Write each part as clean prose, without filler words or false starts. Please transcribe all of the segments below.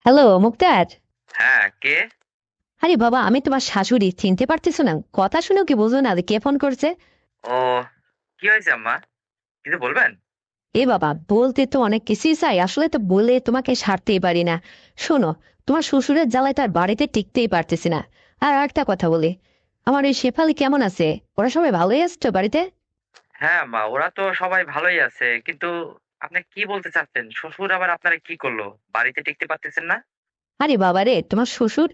Hello মুক্তার। হ্যাঁ, কে? আরে বাবা, আমি তোমার শাশুড়ি, চিনতে পারতেছো না? কথা শুনেও কি বুঝো না যে কে ফোন করছে? ও, কি হয়েছে আম্মা? কিছু বলবেন? এ বাবা, বলতে তো অনেক কিছুই চাই, আসলে তো বলে তোমাকে সারতেই পারি না। শোনো, তোমার শ্বশুরের জ্বালায় তার বাড়িতে টিকতেই পারতেছি না। আর একটা কথা বলি, আমার ওই শেফালি কেমন আছে? ওরা সবাই ভালোই আছে তো বাড়িতে? হ্যাঁ আম্মা, ওরা তো সবাই ভালোই আছে। কিন্তু আপনি কি বলতে চাচ্ছেন? শ্বশুর আবার আপনারে কি করলো? বাড়িতে টিকতে পারতেছেন না? আরে বাবা রে, তোমার শ্বশুর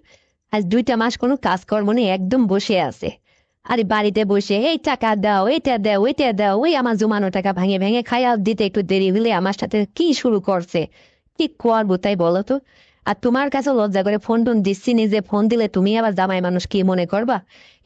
আজ 2টা মাস কোনো কাজকর্ম নেই, একদম বসে আছে। আরে বাড়িতে বসে এই টাকা দাও, এটা দাও, ওইটা দাও, ওই আমার জমানো টাকা ভাঙে ভেঙে খাইয়া দিতে একটু দেরি হলে আমার সাথে কি শুরু করছে। কি করবো তাই বলো তো? আর তোমার কাছে লজ্জা করে ফোন টোন দিচ্ছি নি, যে ফোন দিলে তুমি আবার জামাই মানুষ কি মনে করবা।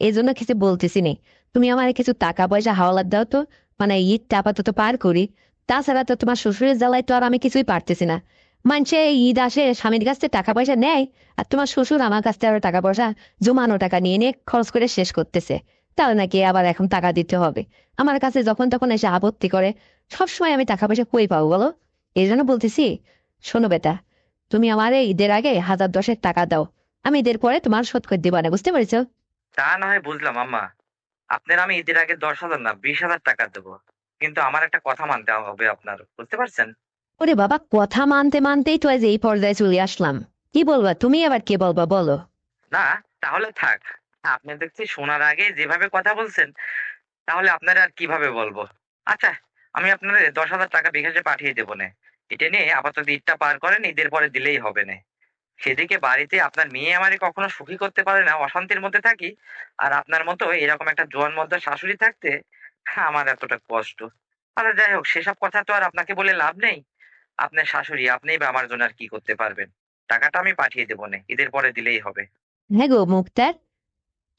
এই জন্য কিছু বলতেছি নি। তুমি আমার কিছু টাকা পয়সা হাওলাত দাও তো, মানে ঈদটা আপাতত পার করি। তাছাড়া তো তোমার শ্বশুরের জ্বালায় তো আর আমি কিছুই পারতেছি না। মানছে ঈদ আসে, স্বামীর কাছ থেকে টাকা পয়সা নেয়, আর তোমার শ্বশুর আমার কাছ থেকে আরো টাকা পয়সা জমানো টাকা নিয়ে নিয়ে খরচ করে শেষ করতেছে। তাহলে নাকি আবার এখন টাকা দিতে হবে আমার কাছে, যখন তখন এসে আপত্তি করে। সবসময় আমি টাকা পয়সা কই পাবো বলো? এই জন্য বলতেছি, শোনো বেটা, তুমি আমার এই ঈদের আগে 1010 টাকা দাও, আমি ঈদের পরে তোমার শোধ করে দিবা না, বুঝতে পেরেছো? তা না হয় বুঝলাম আম্মা। আপনার আমি ঈদের আগে 10,000 না 20,000 টাকা দেবো। কিন্তু আমার একটা কথা মানতে হবে আপনার। বুঝতে পারছেন? ওরে বাবা, কথা মানতে মানতেই তো আজ এই পর্যায়ে চলে আসলাম। কি বলবা তুমি, আবার কি বলবা বলো? না, তাহলে থাক। আপনি দেখছি শোনার আগে যেভাবে কথা বলছেন, তাহলে আপনার আর কিভাবে বলবো? আচ্ছা, আমি আপনার 10,000 টাকা বিকাশে পাঠিয়ে দেবো নে। এটা নিয়ে আপাতত ঈদটা পার করেন, ঈদের পরে দিলেই হবে নে। সেদিকে বাড়িতে আপনার মেয়ে আমারে কখনো সুখী করতে পারে না, অশান্তির মধ্যে থাকি। আর আপনার মতো এরকম একটা জোয়ান শাশুড়ি থাকতে আমার এতটা কষ্ট। আচ্ছা যাই হোক, সেসব কথা তো আর আপনাকে বলে লাভ নেই। আপনার শাশুড়ি, আপনিই বা আমার জন্য আর কি করতে পারবেন? টাকাটা আমি পাঠিয়ে দেবো নে, ঈদের পরে দিলেই হবে। হ্যাঁ গো মুক্তার,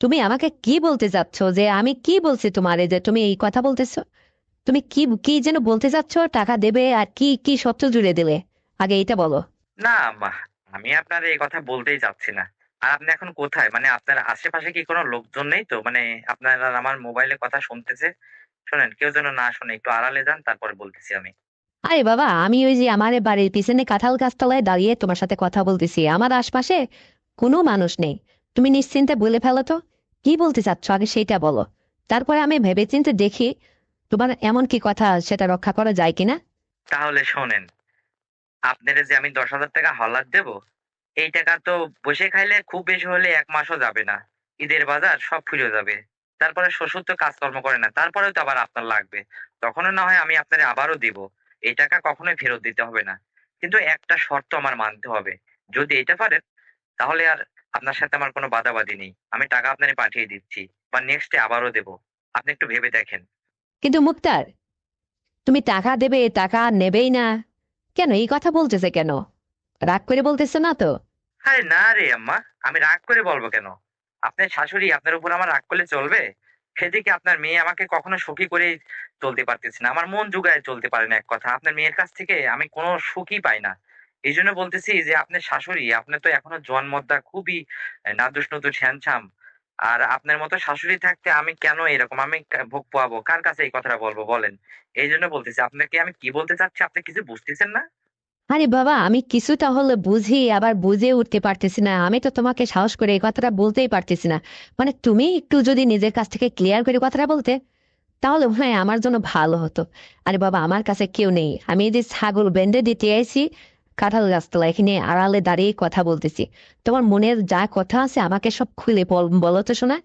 তুমি আমাকে কি বলতে চাচ্ছ? যে আমি কি বলছি তোমারে যে তুমি এই কথা বলতেছো? তুমি কি কি যেন বলতে চাচ্ছ? টাকা দেবে আর কি কি সত্য জুড়ে দিলে? আগে এটা বলো। না মা, আমি আপনার এই কথা বলতেই চাচ্ছি না। আর আপনি এখন কোথায়? মানে আপনার আশেপাশে কি কোনো লোকজন নেই তো? মানে আপনার আর আমার মোবাইলে কথা শুনতেছে। শোনেন, কেউ যেন না শোনে। একটু আড়ালে যান, তারপরে বলতেছি আমি। আরে বাবা, আমি ওই যে আমার বাড়ির পিছনে কাঁঠাল গাছতলায় দাঁড়িয়ে তোমার সাথে কথা বলতেছি, আমার আশপাশে কোনো মানুষ নেই। তুমি নিশ্চিন্তে বলে ফেলো তো, কি বলতে চাচ্ছ আগে সেইটা বলো। তারপরে আমি ভেবেচিন্তে দেখি তোমার এমন কি কথা সেটা রক্ষা করা যায় কিনা। তাহলে শোনেন, আপনারে যে আমি 10,000 টাকা হাওলাত দেব, এই টাকা তো বসে খাইলে খুব বেশি হলে ১ মাসও যাবে না। ঈদের বাজার সব ফুরিয়ে যাবে। তারপরে শ্বশুর তো কাজকর্ম করে না। তারপরেও তো আবার আপনার লাগবে। তখনও না হয় আমি আপনারে আবারও দিব। এই টাকা কখনোই ফেরত দিতে হবে না। কিন্তু একটা শর্ত আমার মানতে হবে। যদি এটা পারেন, তাহলে আর আপনার সাথে আমার কোনো বাদাবাদি নেই। আমি টাকা আপনারে পাঠিয়ে দিচ্ছি বা নেক্সট ডে আবারও দেব। আপনি একটু ভেবে দেখেন। কিন্তু মুক্তার, তুমি টাকা দেবে, টাকা নেবেই না, কেন এই কথা বলতেছে কেন? রাগ করে বলতেছে না তো? আরে না রে আম্মা, আমি রাগ করে বলবো কেন? আপনার শাশুড়ি, আপনার উপর আমার রাগ করলে চলবে? সেদিকে আপনার মেয়ে আমাকে কখনো সুখী করে চলতে পারতেছে না। আমার মন জুগায় চলতে পারে না এক কথা। আপনার মেয়ের কাছ থেকে আমি কোনো সুখই পাই না। এইজন্য বলতেছি যে আপনার শাশুড়ি, আপনি তো এখনো জোয়ান-মদ্দা, খুবই নাদুস-নুদুস হ্যান্ডসাম। আর আপনার মতো শাশুড়ি থাকতে আমি কেন এরকম আমি ভোগ পোয়াবো? কার কাছে এই কথাটা বলবো বলেন? এইজন্য বলতেছি, আপনাকে আমি কি বলতে চাচ্ছি আপনি কিছু বুঝতেছেন না? আরে বাবা, আমি কিছুটা হলে বুঝি, আবার বুঝে উঠতে পারতেছি না। আমি তো তোমাকে সাহস করে এই কথাটা বলতেই পারতেছি না। মানে তুমি একটু যদি নিজের কাছ থেকে ক্লিয়ার করে কথাটা বলতে, তাহলে হ্যাঁ আমার জন্য ভালো হতো। আরে বাবা, আমার কাছে কেউ নেই, আমি এই যে ছাগল বেঁধে দিতে আইছি কাঁঠাল গাছতলা, এখানে আড়ালে দাঁড়িয়ে কথা বলতেছি। তোমার মনের যা কথা আছে আমাকে সব খুলে বলো তো শোনা।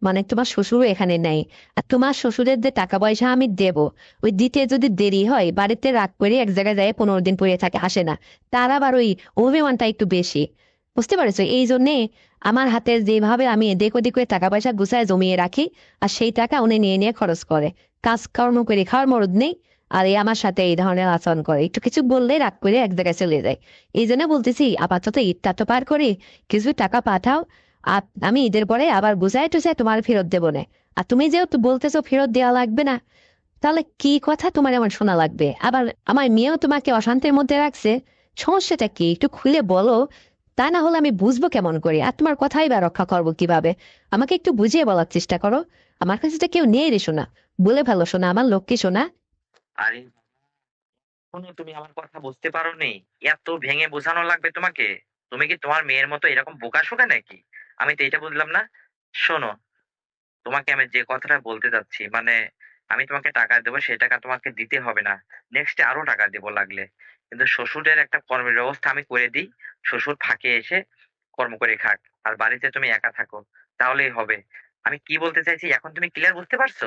মানে তোমার শ্বশুরও এখানে নেই, আর তোমার শ্বশুরের যে টাকা পয়সা আমি দেব, ওই দিতে যদি দেরি হয় বাড়িতে রাগ করে এক জায়গায় যায় 15 দিন পরে থাকে, আসে না। তার আবার ওই অভিমানটা একটু বেশি, বুঝতে পারছো? এই জন্যে আমার হাতে যেভাবে আমি এদিক ওদিক করে টাকা পয়সা গুছায় জমিয়ে রাখি, আর সেই টাকা উনি নিয়ে নিয়ে খরচ করে, কাজকর্ম করে খাওয়ার মরদ নেই। আর এই আমার সাথে এই ধরনের আচরণ করে, একটু কিছু বললে রাগ করে এক জায়গায় চলে যায়। এই জন্য বলতেছি, আপাতত ঈদটা তো পার করি, কিছু টাকা পাঠাও। আর আমি ঈদের পরে আবার বুঝাই টুঝাই তোমার ফেরত দেবো না। আর তুমি যেহেতু বলতেছো ফেরত দেওয়া লাগবে না, তাহলে কি কথা তোমার এমন শোনা লাগবে? আবার আমার মেয়েও তোমাকে অশান্তির মধ্যে রাখছে, সমস্যাটা কি একটু খুলে বলো। তা না হলে আমি বুঝবো কেমন করে, আর তোমার কথাই বা রক্ষা করবো কিভাবে? আমাকে একটু বুঝিয়ে বলার চেষ্টা করো। আমার কাছে তো কেউ নেই রে শোনা, বলে ফেলো শোনা, আমার লক্ষ্মী শোনা। আরে এখনো তুমি আমার কথা বুঝতে পারোনি? এত ভেঙে বোঝানো লাগবে তোমাকে? তুমি কি তোমার মেয়ের মতো এরকম বোকাশোকা নাকি? আমি তো এটা বুঝলাম না। শোনো, তোমাকে আমি যে কথাটা বলতে চাচ্ছি, মানে আমি তোমাকে টাকা দেবো, সেই টাকা তোমাকে দিতে হবে না। নেক্সটে আরো টাকা দেবো লাগলে। কিন্তু শ্বশুরের একটা কর্মের ব্যবস্থা আমি করে দিই। শ্বশুর ফাঁকে এসে কর্ম করে খাক। আর বাড়িতে তুমি একা থাকো। তাহলেই হবে। আমি কি বলতে চাইছি এখন তুমি ক্লিয়ার বুঝতে পারছো?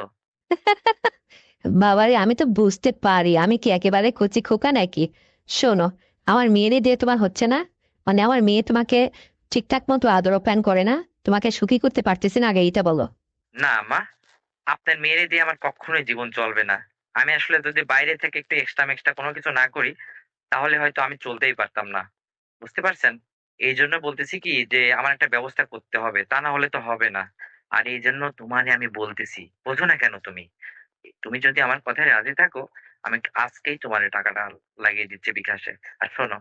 বাবারে, আমি তো বুঝতে পারি। আমি কি একেবারে কচি খোকা নাকি? শোনো, আমার মেয়েরই দিয়ে তোমার হচ্ছে না? মানে আমার মেয়ে তোমাকে ঠিকঠাক মতো আদর আপ্যায়ন করে না? তোমাকে সুখী করতে পারতেছে না, আগে এটা বলো। না মা, আপনার মেয়েরে দিয়ে আমার কখনোই জীবন চলবে না। আমি আসলে যদি বাইরে থেকে একটু এক্সট্রা মেক্সট্রা কোনো কিছু না করি, তাহলে হয়তো আমি চলতেই পারতাম না। বুঝতে পারছেন? এইজন্য বলতেছি কি যে আমার একটা ব্যবস্থা করতে হবে। তা না হলে তো হবে না। আর এইজন্য তোমারে আমি বলতেছি। বোঝো না কেন তুমি? তুমি যদি আমার কথায় রাজি থাকো, আমি আজকেই তোমার টাকাটা লাগিয়ে দিচ্ছি বিকাশে। আর শোনো,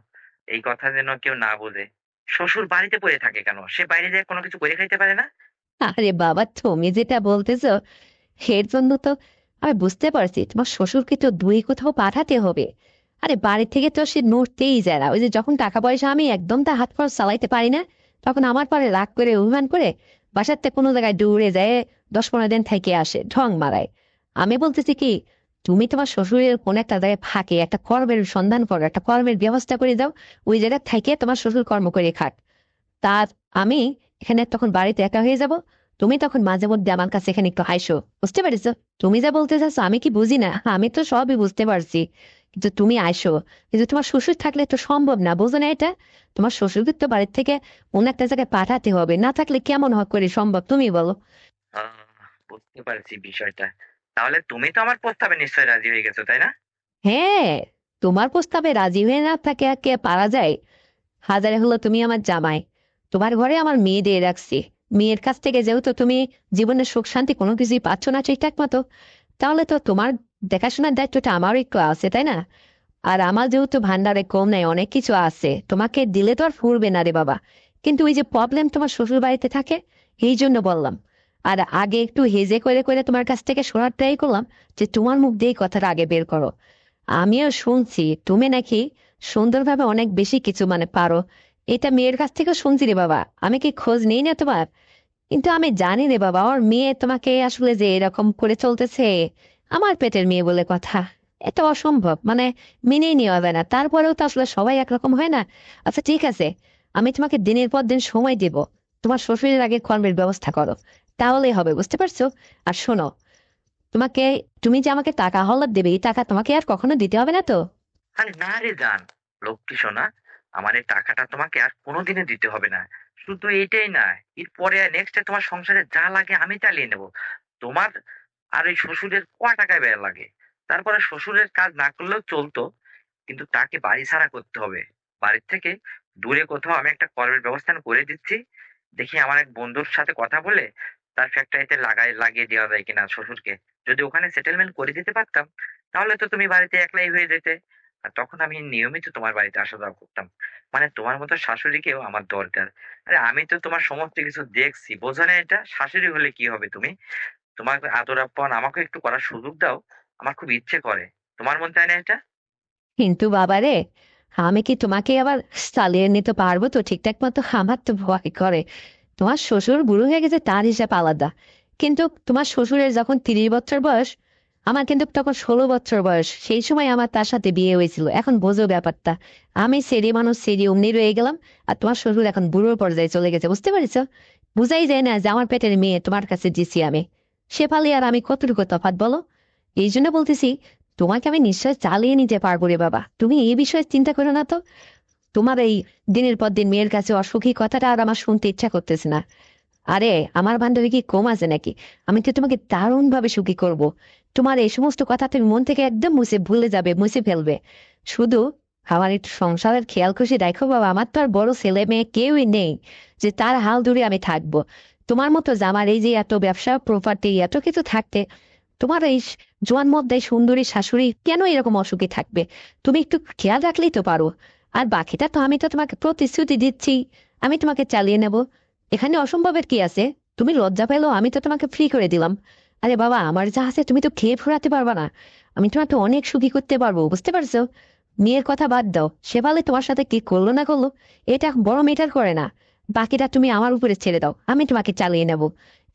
এই কথা যেন কেউ না বোঝে। শ্বশুর বাড়িতে পড়ে থাকে কেন? সে বাইরে যেয়ে কোনো কিছু করে খাইতে পারে না? আরে বাবা, তুমি যেটা বলতেছো এর জন্য তো আমি বুঝতে পারছি তোমার শ্বশুরকে তো দুই কোথাও পাঠাতে হবে। আরে বাড়ি থেকে তো সে নড়তেই যায় না। ওই যে যখন টাকা পয়সা আমি একদম তা হাত খরচ চালাইতে পারি না, তখন আমার পরে রাগ করে অভিমান করে বাসাতে কোনো জায়গায় দৌড়ে যায়, 10-15 দিন থেকে আসে ঢং মারায়। আমি বলতেছি কি, তুমি তোমার শ্বশুরের কোন একটা জায়গায় ফাঁকে একটা কর্মের সন্ধান করো, একটা কর্মের ব্যবস্থা করে দাও। ওই জায়গায় থেকে তোমার শ্বশুর কর্ম করে খাক। তার আমি এখানে তখন বাড়িতে একা হয়ে যাব। তুমি তখন মাঝে মধ্যে আমার কাছে এখানে একটু হাইসো। বুঝতে পারছো? তুমি যা বলতে চাচ্ছো আমি কি বুঝি না? আমি তো সবই বুঝতে পারছি। কিন্তু তুমি আইসো। কিন্তু তোমার শ্বশুর থাকলে তো সম্ভব না, বুঝো না এটা? তোমার শ্বশুরকে তো বাড়ির থেকে অন্য একটা জায়গায় পাঠাতে হবে, না থাকলে কেমন করে সম্ভব তুমি বলো? আহ, বুঝতে পারছি বিষয়টা। তাহলে তুমি তো আমার প্রস্তাবে নিশ্চয়ই রাজি হয়ে গেছো, তাই না? হ্যাঁ, তোমার প্রস্তাবে রাজি হয়ে না থাকে আর কে পারা যায়? হাজারে হলো তুমি আমার জামাই। তোমার ঘরে আমার মেয়ে দিয়ে রাখছি। মেয়ের কাছ থেকে যেহেতু তুমি জীবনের সুখ শান্তি কোনো কিছুই পাচ্ছ না ঠিকঠাক মতো, তাহলে তো তোমার দেখাশোনার দায়িত্বটা আমারও একটু আছে, তাই না? আর আমার যেহেতু ভান্ডারে কম নাই, অনেক কিছু আছে, তোমাকে দিলে তো আর ফুরবে না রে বাবা। কিন্তু ওই যে প্রবলেম তোমার শ্বশুর বাড়িতে থাকে, এই জন্য বললাম। আর আগে একটু হেজে করে করে তোমার কাছ থেকে শোনার ট্রাই করলাম যে তোমার মুখ দিয়ে এই কথাটা আগে বের করো। আমিও শুনছি তুমি নাকি সুন্দরভাবে অনেক বেশি কিছু পারো। এটা মেয়ের কাছ থেকেও শুনছি রে বাবা। আমি কি খোঁজ নেই না তোমার? কিন্তু আমি জানি রে বাবা, ওর মেয়ে তোমাকে আসলে যে এরকম করে চলতেছে, আমার পেটের মেয়ে বলে কথা। এটা অসম্ভব, মেনেই নেওয়া যায় না। তারপরেও তো আসলে সবাই একরকম হয় না। আচ্ছা ঠিক আছে, আমি তোমাকে দিনের পর দিন সময় দেব। তোমার শ্বশুরের আগে কর্মের ব্যবস্থা করো, তাহলেই হবে, বুঝতে পারছো? আর শোনো, তোমাকে, তুমি যে আমাকে টাকা হলার দেবে, এই টাকা তোমাকে আর কখনো দিতে হবে না তো? আরে না রে জান, লক্ষ্মী সোনা, আমার এই টাকাটা তোমাকে আর কোনোদিনও দিতে হবে না। শুধু এইটাই না, এরপরে নেক্সটে তোমার সংসারে যা লাগে আমি চালিয়ে নেব। তোমার আর এই শ্বশুরের টাকায় ব্যয় লাগে। তারপরে শ্বশুরের কাজ না করলেও চলতো, কিন্তু তাকে বাড়ি ছাড়া করতে হবে। বাড়ির থেকে দূরে কোথাও আমি একটা কর্মের ব্যবস্থা করে দিচ্ছি। দেখি আমার এক বন্ধুর সাথে কথা বলে তার ফ্যাক্টরিতে লাগিয়ে দেওয়া যায় কিনা শ্বশুরকে। যদি ওখানে সেটেলমেন্ট করে দিতে পারতাম, তাহলে তো তুমি বাড়িতে একলাই হয়ে যেতে। আর তখন আমি নিয়মিত তোমার বাড়িতে আসা যাওয়া করতাম। মানে তোমার মতো শাশুড়িকেও আমার দরকার। আরে আমি তো তোমার সমস্ত কিছু দেখছি, বোঝো না এটা? শাশুড়ি হলে কি হবে তুমি? তোমার আদর আপ্যায়ন আমাকে একটু করার সুযোগ দাও। আমার খুব ইচ্ছে করে। তোমার মন চায় না এটা? কিন্তু বাবারে, আমি কি তোমাকে আবার চালিয়ে নিতে পারবো তো ঠিকঠাক মতো? আমার তো ভয় করে। তোমার শ্বশুর বুড়ো হয়ে গেছে, তার হিসাব আলাদা। কিন্তু তোমার শ্বশুরের যখন 30 বছর বয়স, আমার কিন্তু তখন 16 বছর বয়স। সেই সময় আমার তার সাথে বিয়ে হয়েছিল। এখন বোঝো ব্যাপারটা। আমি সেরি মানুষ, সেরি অমনি রয়ে গেলাম। আর তোমার শ্বশুর এখন বুড়োর পর্যায়ে চলে গেছে, বুঝতে পারছো? বুঝাই যায় না যে আমার পেটের মেয়ে তোমার কাছে দিছি আমি। সে পালি আর আমি কতটুকু তফাৎ বলো? এই জন্য বলতেছি, তোমাকে আমি নিশ্চয় চালিয়ে নিতে পারবো রে বাবা। তুমি এই বিষয়ে চিন্তা করো না তো। তোমার এই দিনের পর দিন মেয়ের কাছে অসুখী কথাটা আর আমার শুনতে ইচ্ছা করতেছে না। আরে আমার বান্ধবী কি কম আছে নাকি? আমি তো তোমাকে দারুণ ভাবে সুখী করব। তোমার এই সমস্ত কথা তুমি মন থেকে একদম মুছে ভুলে যাবে, মুছে ফেলবে। শুধু আমার একটু সংসারের খেয়াল খুশি রাখো বাবা। আমার তো আর বড় ছেলে মেয়ে কেউই নেই যে তার হাল ধরে আমি থাকবো। তোমার মতো যে আমার এই যে এত ব্যবসা প্রপার্টি এত কিছু থাকতে, তোমার এই জোয়ান মদ্দাই সুন্দরী শাশুড়ি কেন এরকম অসুখী থাকবে? তুমি একটু খেয়াল রাখলেই তো পারো। আর বাকিটা তো আমি তো তোমাকে প্রতিশ্রুতি দিচ্ছি, আমি তোমাকে চালিয়ে নেব। এখানে অসম্ভবের কি আছে? তুমি লজ্জা পেলো, আমি তো তোমাকে ফ্রি করে দিলাম। আরে বাবা, আমার যা আছে তুমি তো খেয়ে ফোরাতে পারবা না। আমি তোমাকে অনেক সুখী করতে পারবো, বুঝতে পারছো? মেয়ের কথা বাদ দাও, শেফালি তোমার সাথে কি করলো না করলো এটা বড় ম্যাটার করে না। বাকিটা তুমি আমার উপরে ছেড়ে দাও, আমি তোমাকে চালিয়ে নেব।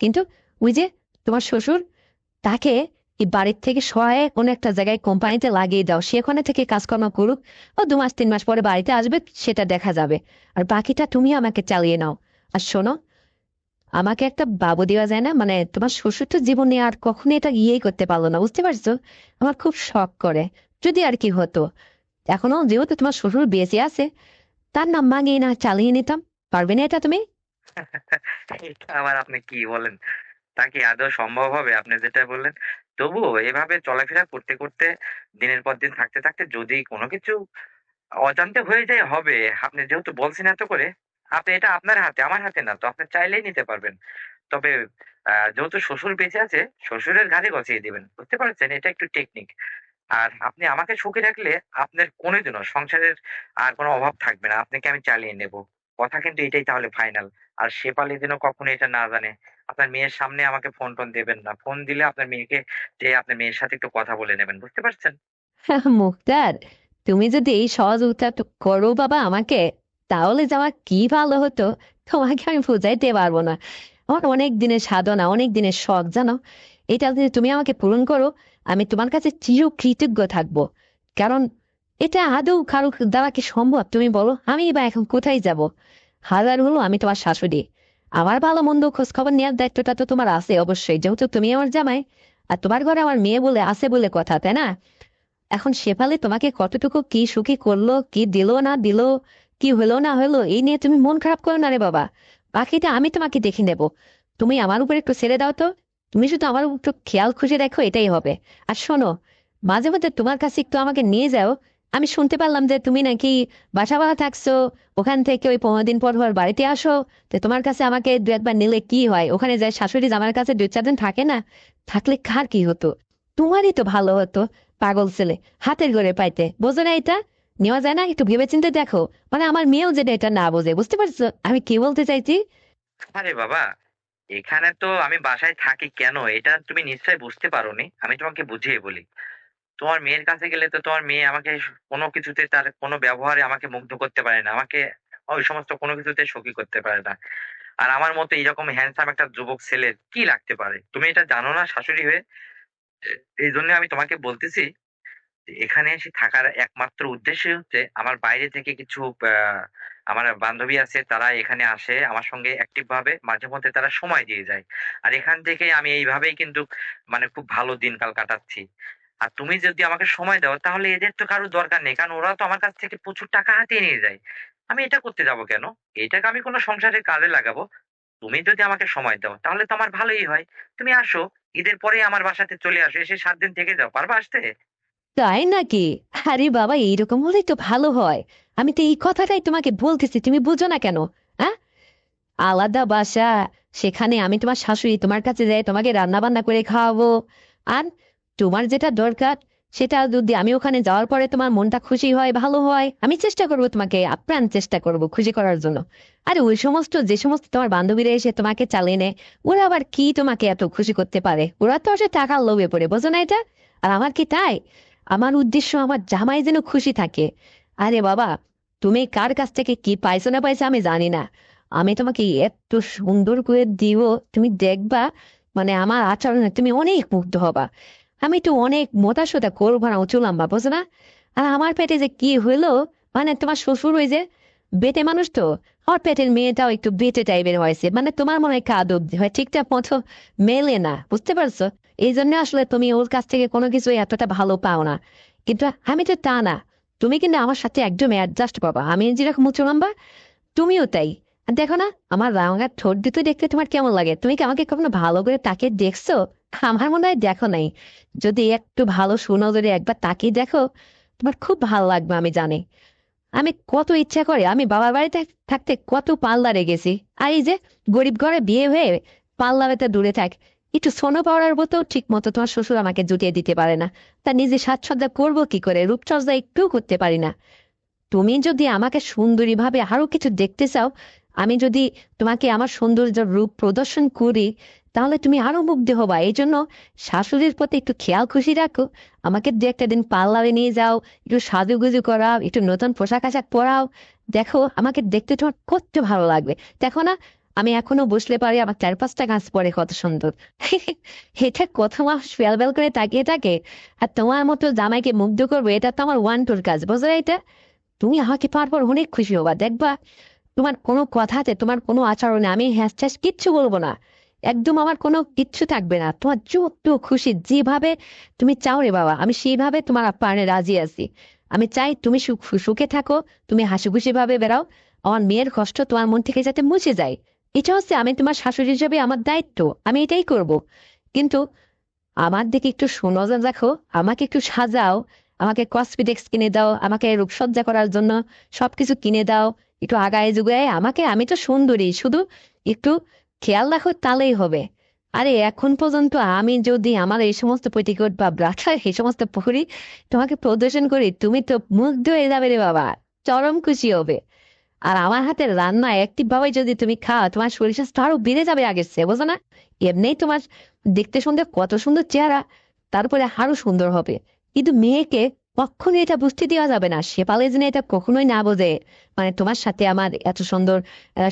কিন্তু ওই যে তোমার শ্বশুর, তাকে এই বাড়ির থেকে সহায় কোনো একটা জায়গায় কোম্পানিতে লাগিয়ে দাও, সে ওখানে থেকে কাজকর্ম করুক। ও 2 মাস 3 মাস পরে বাড়িতে আসবে, সেটা দেখা যাবে। আর বাকিটা তুমি আমাকে চালিয়ে নাও। আর শোনো, আমাকে একটা বাবু দেওয়া যায় না? মানে তোমার শ্বশুর তো জীবনে আর কখনো এটা ইয়েই করতে পারলো না, বুঝতে পারছো? আমার খুব শখ করে যদি আর কি হতো। এখনো যেহেতু তোমার শ্বশুর বেঁচে আছে, তার নাম মাঙিয়ে না চালিয়ে নিতাম। পারবে না এটা তুমি? এটা আবার আপনি কি বলেন? তা কি আদৌ সম্ভব হবে আপনি যেটা বললেন? তবুও এভাবে চলাফেরা করতে, করতে দিনের পর দিন থাকতে, থাকতে যদি কোনো কিছু অজান্তে হয়ে যায় হবে। আপনি যেহেতু বলছেন এত করে, আপনি এটা আপনার হাতে, আমার হাতে না তো। আপনি চাইলেই নিতে পারবেন। তবে যেহেতু শ্বশুর বেঁচে আছে, শ্বশুরের ঘাড়ে গজিয়ে দিবেন। বুঝতে পারছেন? এটা একটু টেকনিক। আর আপনি আমাকে সুখী রাখলে আপনার কোনদিনও সংসারের আর কোনো অভাব থাকবে না। আপনাকে আমি চালিয়ে নেব। কথা কিন্তু এটাই তাহলে ফাইনাল। আর শেফালি যেন কখনো এটা না জানে। আপনার মেয়ের সামনে আমাকে ফোন-টোন দেবেন না। ফোন দিলে আপনার মেয়েকে যে আপনার মেয়ের সাথে একটু কথা বলে নেবেন। বুঝতে পারছেন? মুক্তার, তুমি যদি এই সহযোগিতা করো বাবা আমাকে, তাহলে যে আমার কি ভালো হতো তোমাকে আমি বুঝাইতে পারবো না। আমার অনেক দিনের সাধনা, অনেক দিনের শখ, জানো? এটা যদি তুমি আমাকে পূরণ করো, আমি তোমার কাছে চিরকৃতজ্ঞ থাকবো। কারণ এটা আদৌ কারো দ্বারা কি সম্ভব তুমি বলো? আমি বা এখন কোথায় যাব? হাজার হলো আমি তোমার শাশুড়ি, আমার ভালো মন্দ খোঁজ খবর নেওয়ার দায়িত্বটা তো তোমার আছে অবশ্যই, যেহেতু তুমি আমার জামাই। আর তোমার ঘরে আমার মেয়ে বলে আছে বলে কথা, তাই না? এখন শেফালি তোমাকে কতটুকু কি সুখী করলো, কি দিল না দিল, কি হলো না হলো, এই নিয়ে তুমি মন খারাপ করো না রে বাবা। বাকিটা আমি তোমাকে দেখে নেব। তুমি আমার উপর একটু ছেড়ে দাও তো। তুমি শুধু আমার উপর একটু খেয়াল খুশি রাখো, এটাই হবে। আর শোনো, মাঝে মধ্যে তোমার কাছে একটু আমাকে নিয়ে যাও। আমি শুনতে পারলাম যে তুমি নাকি বাসা ভাড়া থাকছো, ওখান থেকে ওই 15 দিন পর পর বাড়িতে আসো। তো তোমার কাছে আমাকে 2 একবার নিলে কি হয়? ওখানে যায় শাশুড়ি আমার কাছে 2 4 দিন থাকে না? থাকলে কার কি হতো? তোমারই তো ভালো হতো। পাগল ছেলে, হাতের ঘরে পাইতে বোঝো না এটা? নেওয়া যায় না? একটু ভেবেচিন্তে দেখো। মানে আমার মেয়েও যেটা এটা না বোঝে, বুঝতে পারছো আমি কি বলতে চাইছি? আরে বাবা! এখানে তো আমি বাসায় থাকি কেন? এটা তুমি নিশ্চয়ই বুঝতে পারোনি। আমি তোমাকে বুঝিয়ে বলি। তোমার মেয়ের কাছে গেলে তো তোমার মেয়ে আমাকে কোনো কিছুতে, তার কোনো ব্যবহারে আমাকে মুগ্ধ করতে পারে না। আমাকে ওই সমস্ত কোনো কিছুতে সখী করতে পারে না। আর আমার মতো এরকম হ্যান্ডসাম একটা যুবক ছেলের কি লাগতে পারে? তুমি এটা জানো না শাশুড়ি হয়ে? এইজন্য আমি তোমাকে বলতেছি যে এখানে এসে থাকার একমাত্র উদ্দেশ্যই হচ্ছে আমার বাইরে থেকে কিছু আমার বান্ধবী আছে, তারা এখানে আসে আমার সঙ্গে অ্যাক্টিভ ভাবে, মাঝে মধ্যে তারা সময় দিয়ে যায়। আর এখান থেকে আমি এইভাবেই কিন্তু মানে খুব ভালো দিনকাল কাটাচ্ছি। আর তুমি যদি আমাকে সময় দাও তাহলে এদের তো কারো দরকার নেই। কারণ ওরা তো আমার কাছ থেকে প্রচুর টাকা হাতিয়ে নিয়ে যায়। আমি এটা করতে যাবো কেন? এটাকে আমি কোনো সংসারের কাজে লাগাবো। তুমি যদি আমাকে সময় দাও তাহলে তো আমার ভালোই হয়। তুমি আসো, ঈদের পরেই আমার বাসাতে চলে আসো। এসে ৭ দিন থেকে যাও। পারবা আসতে? তাই নাকি? আরে বাবা, এইরকম হলেই তো ভালো হয়। আমি তো এই কথাটাই তোমাকে বলতেছি, তুমি বুঝো না কেন? হ্যাঁ, আলাদা বাসা, সেখানে আমি তোমার শাশুড়ি, তোমার কাছে যাই তোমাকে রান্না বান্না করে খাওয়াবো। আর তোমার যেটা দরকার, সেটা যদি আমি ওখানে যাওয়ার পরে তোমার মনটা খুশি হয়, ভালো হয়, আমি চেষ্টা করবো তোমাকে, আপ্রাণ চেষ্টা করবো খুশি করার জন্য। আরে ওই সমস্ত, যে সমস্ত তোমার বান্ধবীরা এসে তোমাকে চালিয়ে নেয়, ওরা আবার কি তোমাকে এত খুশি করতে পারে? ওরা তো আসলে টাকার লোভে পড়ে, বোঝো না এটা? আর আমার কি তাই? আমার উদ্দেশ্য আমার জামাই যেন খুশি থাকে। আরে বাবা, তুমি কার কাছ থেকে কি পাইছো না পাইছো আমি জানি না, আমি তোমাকে এত সুন্দর করে দিব, তুমি দেখবা। মানে আমার আচরণে তুমি অনেক মুগ্ধ হবা। আমি তো অনেক মোটা সোটা কোল ভরা উঁচু লম্বা, বুঝো না? আর আমার পেটে যে কি হইলো, মানে তোমার শ্বশুর ওই যে বেটে মানুষ তো, আমার পেটের মেয়েটাও একটু বেটে টাইপের হয়েছে। মানে তোমার মনে হয় কাঁদ অব্দি হয়, ঠিকঠাক মতো মেলে না, বুঝতে পারছো? এই জন্য আসলে তুমি ওর কাছ থেকে কোনো কিছু এতটা ভালো পাও না। কিন্তু আমি তো তা না। তুমি কিন্তু আমার সাথে একদম অ্যাডজাস্ট পাবা, আমি যেরকম উঁচু লম্বা, তুমিও তাই। আর দেখো না, আমার রাঙা ঠোঁট দুটো দেখতে তোমার কেমন লাগে? তুমি কি আমাকে কখনো ভালো করে তাকিয়ে দেখছো? আমার মনে হয় দেখো নাই। যদি একটু ভালো সুনজরে একবার তাকিয়ে দেখো, তোমার খুব ভালো লাগবে আমি জানি। আমি কত ইচ্ছা করে আমি বাবার বাড়িতে থাকতে কত পার্লারে গেছি। আর এই যে গরিব ঘরে বিয়ে হয়ে পার্লারে তো দূরে থাক, একটু সোনো পাউডার মতো ঠিক মতো তোমার শ্বশুর আমাকে জুটিয়ে দিতে পারে না। তা নিজে সাজসজ্জা করবো কি করে? রূপচর্চা একটু করতে পারি না। তুমি যদি আমাকে সুন্দরী ভাবে আরো কিছু দেখতে চাও, আমি যদি তোমাকে আমার সৌন্দর্য রূপ প্রদর্শন করি, তাহলে তুমি আরো মুগ্ধ হবা। এই জন্য শাশুড়ির প্রতি একটু খেয়াল খুশি রাখো। আমাকে দু একটা দিন পার্লারে নিয়ে যাও, একটু সাজুগুজু করাও, একটু নতুন পোশাক আশাক পরাও। দেখো আমাকে দেখতে তোমার কত ভালো লাগবে। দেখো না, আমি এখনো বসলে পারি, আমার 4-5টা গাছ পরে কত সুন্দর। এটা কত মাস ফেল বেল করে তাকিয়ে থাকে, আর তোমার মতো জামাইকে মুগ্ধ করবো, এটা তো আমার ওয়ান টুর কাজ, বুঝলে? এটা তুমি আমাকে পাওয়ার পর অনেক খুশি হবা, দেখবা তোমার কোনো কথাতে, তোমার কোনো আচরণে আমি হ্যাস ঠ্যাস কিচ্ছু বলবো না। একদম আমার কোনো কিচ্ছু থাকবে না। তোমার যত খুশি, যেভাবে তুমি চাও রে বাবা, আমি সেইভাবে তোমার আপ্যায়নে রাজি আছি। আমি চাই তুমি সুখে থাকো, তুমি হাসি খুশি ভাবে বেড়াও। আমার মেয়ের কষ্ট তোমার মন থেকে যাতে মুছে যায়, এটা হচ্ছে আমি তোমার শাশুড়ি হিসেবে আমার দায়িত্ব, আমি এটাই করব। কিন্তু আমার দিকে একটু সুনজর রাখো, আমাকে একটু সাজাও, আমাকে কসমেটিক্স কিনে দাও, আমাকে রূপসজ্জা করার জন্য সবকিছু কিনে দাও, একটু আগায় যুগায় আমাকে। আমি তো সুন্দরী, শুধু একটু খেয়াল রাখো তাহলেই হবে। আরে এখন পর্যন্ত আমি যদি আমার এই সমস্ত পেটিকোট বা ব্রাথা এই সমস্ত পরি তোমাকে প্রদর্শন করি, তুমি তো মুগ্ধ হয়ে যাবে রে বাবা, চরম খুশি হবে। আর আমার হাতের রান্না অ্যাক্টিভ ভাবে যদি তুমি খাও, তোমার শরীর স্বাস্থ্য আরো বেড়ে যাবে আগের চেয়ে, বোঝো না? এমনিই তোমার দেখতে সুন্দর, কত সুন্দর চেহারা, তারপরে আরো সুন্দর হবে। কিন্তু মেয়েকে কখনোই এটা বুঝতে দেওয়া যাবে না, সে পালে যেন এটা কখনোই না বোঝে। মানে তোমার সাথে আমার এত সুন্দর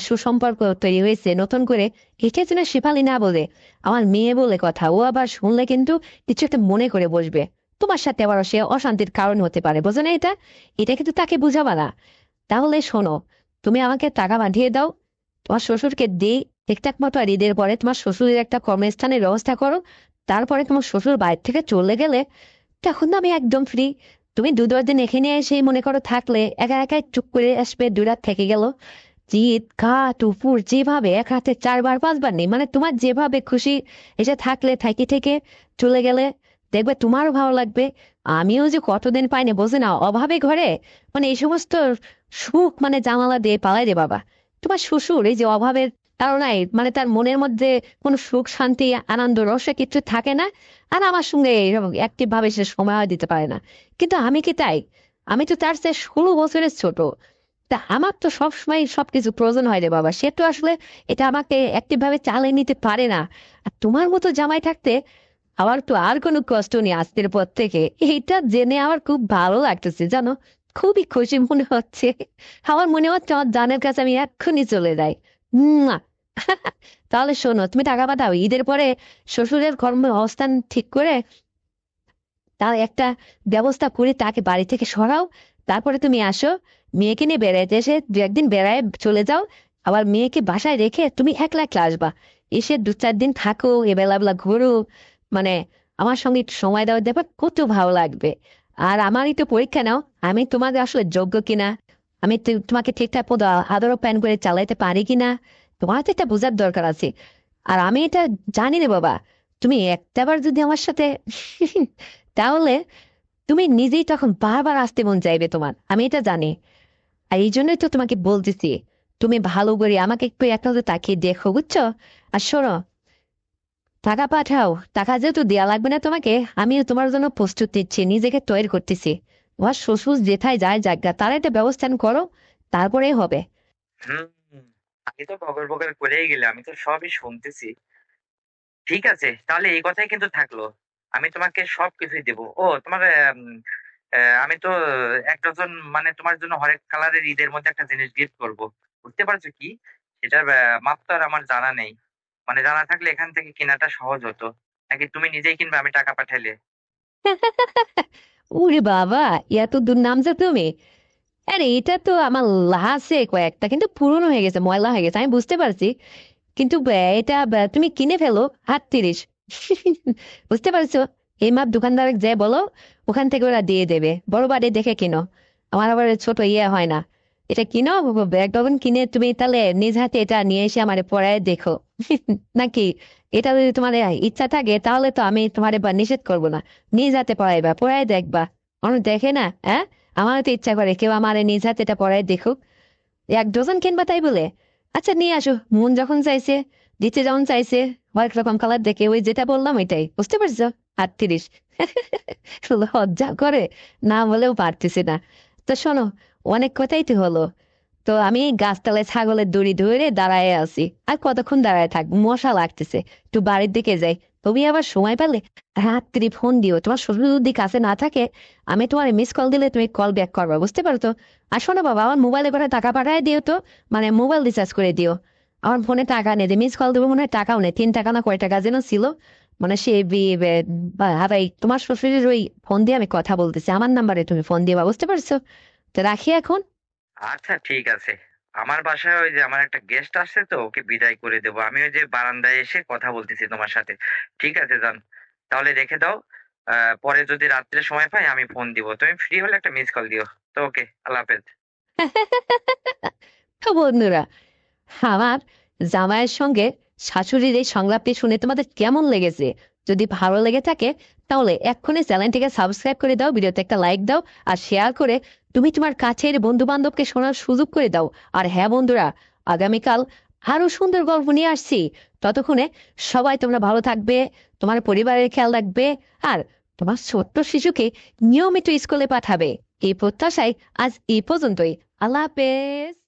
সুসম্পর্ক তৈরি হয়েছে নতুন করে, এটা যেন শেফালি না বোঝে। আমার মেয়ে বলে কথা, ও আবার শুনলে কিন্তু কিছু একটা মনে করে বসবে, তোমার সাথে আবার সে অশান্তির কারণ হতে পারে, বোঝো না? এটা এটা কিন্তু তাকে বুঝাবা না। তাহলে শোনো, তুমি আমাকে টাকা পাঠিয়ে দাও, তোমার শ্বশুরকে দিই ঠিকঠাক মতো, আর ঈদের পরে তোমার শ্বশুরের একটা কর্মস্থানের ব্যবস্থা করো। তারপরে তোমার শ্বশুর বাইরে থেকে চলে গেলে তখন তো আমি একদম ফ্রি। তুমি 2-10 দিন এখানে এসে মনে করো থাকলে, একা একাই চুপ করে আসবে, 2 রাত থেকে গেল। জিত ঘাট উপর যেভাবে এক রাতে 4-5 বার নেই, মানে তোমার যেভাবে খুশি এসে থাকলে, থাকি থেকে চলে গেলে দেখবে তোমারও ভালো লাগবে। আমিও যে কতদিন পাইনি, বোঝে না, অভাবে ঘরে মানে এই সমস্ত সুখ মানে জানালা দিয়ে পালাই রে বাবা। তোমার শ্বশুর এই যে অভাবের তাড়নায় মানে তার মনের মধ্যে কোনো সুখ শান্তি আনন্দ রসে কিছু থাকে না, আর আমার সঙ্গে এরকম অ্যাক্টিভ ভাবে সে সময় দিতে পারে না। কিন্তু আমি কি তাই? আমি তো তার চেয়ে 16 বছরের ছোট। তা আমার তো সবসময় সবকিছু প্রয়োজন হয় রে বাবা, সে তো আসলে এটা আমাকে অ্যাক্টিভ ভাবে চালিয়ে নিতে পারে না। আর তোমার মতো জামাই থাকতে আমার তো আর কোনো কষ্ট নেই আজকের পর থেকে। এইটা জেনে আমার খুব ভালো লাগতেছে, জানো, খুবই খুশি মনে হচ্ছে। আমার মনে হচ্ছে আমার জানের কাছে আমি এক্ষুনি চলে যাই। মুয়া। তাহলে শোনো, তুমি টাকা পাঠাও, ঈদের পরে শ্বশুরের কর্ম অবস্থান ঠিক করে তার একটা ব্যবস্থা করে তাকে বাড়ি থেকে সরাও। তারপরে তুমি আসো, মেয়েকে নিয়ে বেড়াইতে এসে 2 একদিন বেড়ায় চলে যাও। আবার মেয়েকে বাসায় রেখে তুমি একলা একলা আসবা, এসে 2-4 দিন থাকো, এবেলা বেলা ঘুরো। মানে আমার সঙ্গে একটু সময় দেওয়া, দেখো কত ভালো লাগবে। আর আমারই তো পরীক্ষা নাও, আমি তোমাদের আসলে যোগ্য কিনা, আমি তোমাকে ঠিকঠাক মতো আদর প্যান করে চালাইতে পারি কিনা, তোমার তো এটা বোঝার দরকার আছে। আর আমি এটা জানি রে বাবা, তুমি একটাবার যদি আমার সাথে তাহলে তুমি নিজেই তখন বারবার আসতে মন চাইবে তোমার, আমি এটা জানি। আর এই জন্যই তো তোমাকে বলতেছি, তুমি ভালো করে আমাকে একটু একটা তাকিয়ে দেখো, বুঝছো? আর শোনো, টাকা পাঠাও। টাকা যেহেতু দেয়া লাগবে না তোমাকে, আমিও তোমার জন্য প্রস্তুত নিচ্ছি, নিজেকে তৈরি করতেছি। তোমার শ্বশুর যেথায় যায় জায়গা, তার একটা ব্যবস্থা করো, তারপরে হবে। হুম। আমি তো বগর বগর করেই গেলে, আমি তো সবই শুনতেছি। ঠিক আছে, তাহলে এই কথাই কিন্তু থাকলো। আমি তোমাকে সবকিছুই দেবো। ও তোমার আমি তো 1 ডজন মানে তোমার জন্য হরেক কালারের ঈদের মধ্যে একটা জিনিস গিফট করব। বুঝতে পারছো কি? সেটার মাপ তো আর আমার জানা নেই। মানে জানা থাকলে এখান থেকে কেনাটা সহজ হতো। নাকি তুমি নিজেই কিনবে আমি টাকা পাঠাইলে? ওরে বাবা, এত দূর নামছো তুমি! আরে এটা তো আমার আছে কয়েকটা, কিন্তু পুরনো হয়ে গেছে, ময়লা হয়ে গেছে, আমি বুঝতে পারছি। কিন্তু এটা তুমি কিনে ফেলো 38। বুঝতে পারছো? এই মাপ দোকানদার যে বলো, ওখান থেকে ওরা দিয়ে দেবে, বড় বাড়ি দেখে কিনো। আমার আবার ছোট ইয়ে হয় না। এটা কিনো, ব্যাগ ডবন কিনে তুমি তাহলে নিজ হাতে এটা নিয়ে এসে আমার পড়ায় দেখো। নাকি এটা যদি তোমার ইচ্ছা থাকে, তাহলে তো আমি তোমার এবার নিষেধ করবো না। নিজ হাতে পড়াইবা, পড়ায় দেখবা। অন্য দেখে না, হ্যাঁ? আমারও তো ইচ্ছা করে কেউ আমার নিজ হাতে এটা পড়ায় দেখুক। 1 ডজন কিনবা তাই বলে? আচ্ছা নিয়ে আসো, মন যখন চাইছে, দিতে যখন চাইছে, হরেক রকম কালার দেখে, ওই যেটা বললাম ওইটাই, বুঝতে পারছো? 38। লজ্জা করে না বলেও পারতেছি না। তো শোনো, অনেক কথাই তো হলো। তো আমি গাছতলায় ছাগলের দড়ি ধরে দাঁড়ায় আছি, আর কতক্ষণ দাঁড়ায় থাকবো, মশা লাগতেছে, একটু বাড়ির দিকে যাই। তুমি আবার সময় পেলে রাত্রি ফোন দিও, তোমার শ্বশুর যদি কাছে না থাকে আমি তোমার মিস কল দিলে তুমি কল ব্যাক করবা, বুঝতে পারো তো? আর শোনো বাবা, আমার মোবাইলে করে টাকা পাঠায় দিও তো, মানে মোবাইল রিচার্জ করে দিও। আমার ফোনে টাকা নেই, মিস কল দেবো মনে হয় টাকাও নেই, 3 টাকা না কয় টাকা যেন ছিল, মানে সে হারাই। তোমার শ্বশুরের ওই ফোন দিয়ে আমি কথা বলতেছি, আমার নাম্বারে তুমি ফোন দিবা, বুঝতে পারছো? তো রাখি এখন। আচ্ছা ঠিক আছে। আমার বাসায় ওই যে আমার একটা গেস্ট আসছে, তো ওকে বিদায় করে দেবো। আমি ওই যে বারান্দায় এসে কথা বলতেছি তোমার সাথে। ঠিক আছে যান। তাহলে রেখে দাও। পরে যদি রাত্রে সময় পাই আমি ফোন দিব। তুমি ফ্রি হলে একটা মিস কল দিও। তো ওকে, আল্লাহ হাফেজ। তো বন্ধুরা, আমার জামাইয়ের সঙ্গে শাশুড়ির এই সংলাপটি শুনে তোমাদের কেমন লেগেছে? যদি ভালো লেগে থাকে তাহলে এক্ষুনি চ্যানেলটিকে সাবস্ক্রাইব করে দাও, ভিডিওতে একটা লাইক দাও, আর শেয়ার করে তুমি তোমার কাছের বন্ধু বান্ধবকে শোনার সুযোগ করে দাও। আর হ্যাঁ বন্ধুরা, আগামীকাল আরো সুন্দর গল্প নিয়ে আসছি। ততক্ষণে সবাই তোমরা ভালো থাকবে, তোমার পরিবারের খেয়াল রাখবে, আর তোমার ছোট্ট শিশুকে নিয়মিত স্কুলে পাঠাবে। এই প্রত্যাশায় আজ এই পর্যন্তই। আল্লাহ হাফেজ।